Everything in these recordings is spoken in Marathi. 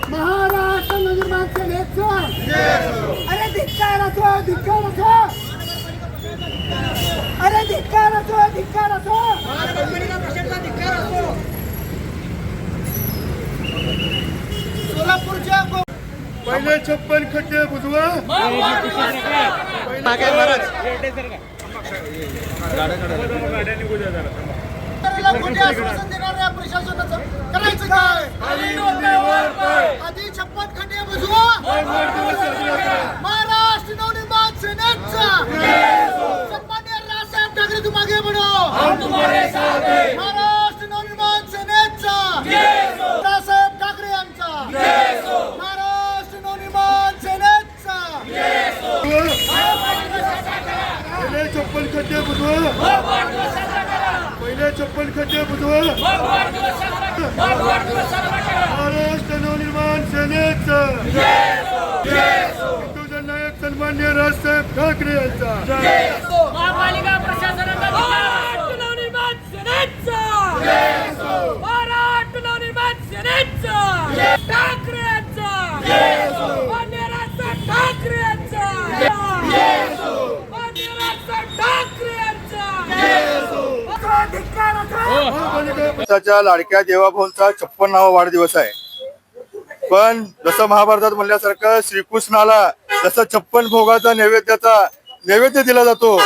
महाराष्ट्र नवनिर्माण सेनेचा अरे धिक्कार असो, धिक्कार असो, अरे धिक्कार असो, धिक्कार असो, सोलापूरच्या पहिले 56 खड्डे बुजवा. खोटे आश्वासन देणाऱ्या प्रशासनाचं करायचं काय? आधी 56 खड्डे बुजवा. महाराष्ट्र नवनिर्माण सेनेचा सन्माननीय रावसाहेब ठाकरे तुम आगे बढ़ो. महाराष्ट्र नवनिर्माण सेनेचा रावसाहेब ठाकरे यांचा महाराष्ट्र नवनिर्माण सेनेचा पहिले 56 खड्डे बुजवा. पहिले 56 खड्डे बुजवा. महाराष्ट्र नवनिर्माण सेनेचा हिंदू जननायक सन्माननीय रावसाहेब ठाकरे यांचा महापालिका प्रशासनाचा महाराष्ट्र नवनिर्माण सेनेचा महाराष्ट्र नवनिर्माण सेनेचा ठाकरे यांचा माननीय रावसाहेब ठाकरे यांचा माननीय रावसाहेब ठाकरे च्या लाडक्या देवाभाऊंचा 56वा वाढदिवस आहे. पण जसं महाभारतात म्हणल्यासारखं श्रीकृष्णाला जसं 56 भोगाचा नैवेद्य दिला जातो,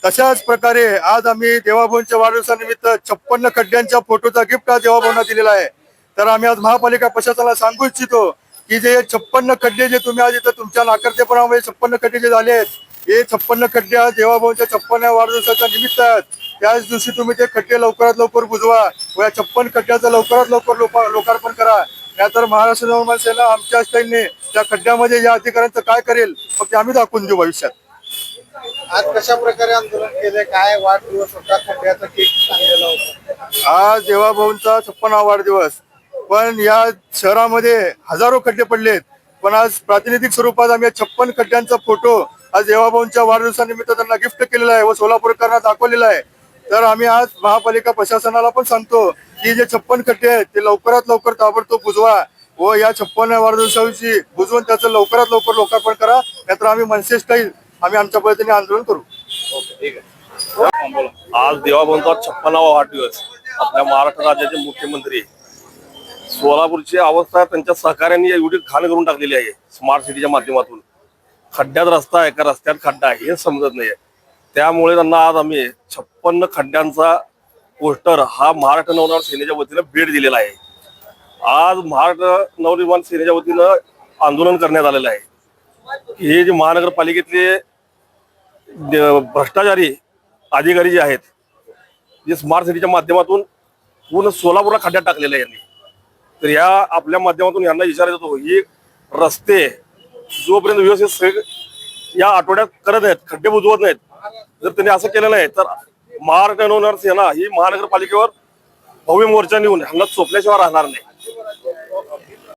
तशाच प्रकारे आज आम्ही देवाभाऊंच्या वाढदिवसानिमित्त 56 खड्ड्यांच्या फोटोचा गिफ्ट हा देवाभाऊंना दिलेला आहे. तर आम्ही आज महापालिका प्रशासनाला सांगू इच्छितो की जे 56 खड्डे जे तुम्ही आज इथं तुमच्या नाकर्तेपणामुळे 56 खड्डे जे झाले आहेत, हे 56 खड्डे आज देवाभाऊंच्या 56व्या वाढदिवसाच्या निमित्त आहेत. त्याच दिवशी तुम्ही ते खड्डे लवकरात लवकर बुजवा व या 56 खड्ड्याचं लवकरात लवकर लोकार्पण करा. नाहीतर महाराष्ट्र नवनिर्माण सेना आमच्या स्टाईलने त्या खड्ड्यामध्ये या अधिकाऱ्यांचं काय करेल फक्त आम्ही दाखवून देऊ भविष्यात. आज कशा प्रकारे आंदोलन केले, काय वाढदिवस होता, खड्ड्याचा केक सांगलेला होता. आज देवाभाऊंचा 56वा वाढदिवस, पण या शहरामध्ये हजारो खड्डे पडलेत. पण आज प्रातिनिधिक स्वरूपात आम्ही 56 खड्ड्यांचा फोटो आज देवाभाऊंच्या वाढदिवसानिमित्त त्यांना गिफ्ट केलेला आहे व सोलापूरकरांना दाखवलेला आहे. तर आम्ही आज महापालिका प्रशासनाला पण सांगतो की जे 56 खड्डे आहेत ते लवकरात लवकर ताबडतोब बुजवा व या 56व्या वाढदिवसाविषयी बुजवून त्याचं लवकरात लवकर लोकार्पण करा. नाहीतर आम्ही मनसे स्टाईल आम्ही आमच्या पद्धतीने आंदोलन करू. आज देवाभाऊंचा 56वा वाढदिवस. आपल्या महाराष्ट्र राज्याचे मुख्यमंत्री सोलापूरची अवस्था त्यांच्या सहकार्यांनी एवढी घाण करून टाकलेली आहे. स्मार्ट सिटीच्या माध्यमातून खड्ड्यात रस्ता आहे का रस्त्यात खड्डा आहे हे समजत नाहीये. त्यामुळे त्यांना आज आम्ही 56 खड्ड्यांचा पोस्टर हा महाराष्ट्र नवनिर्माण सेनेच्या वतीनं भेट दिलेला आहे. आज महाराष्ट्र नवनिर्माण सेनेच्या वतीनं आंदोलन करण्यात आलेलं आहे. हे जे महानगरपालिकेतले भ्रष्टाचारी अधिकारी जे आहेत, जे स्मार्ट सिटीच्या माध्यमातून पूर्ण सोलापूरला खड्ड्यात टाकलेले आहे यांनी. तर या आपल्या माध्यमातून यांना इशारा देतो, ही रस्ते जोपर्यंत व्यवस्थित या आठवड्यात करत नाहीत, खड्डे बुजवत नाहीत, जर त्यांनी असं केलं नाही तर महाराष्ट्र नवनिर्माण सेना ही महानगरपालिकेवर भव्य मोर्चा नेऊन ह्यांना चोपल्याशिवाय राहणार नाही.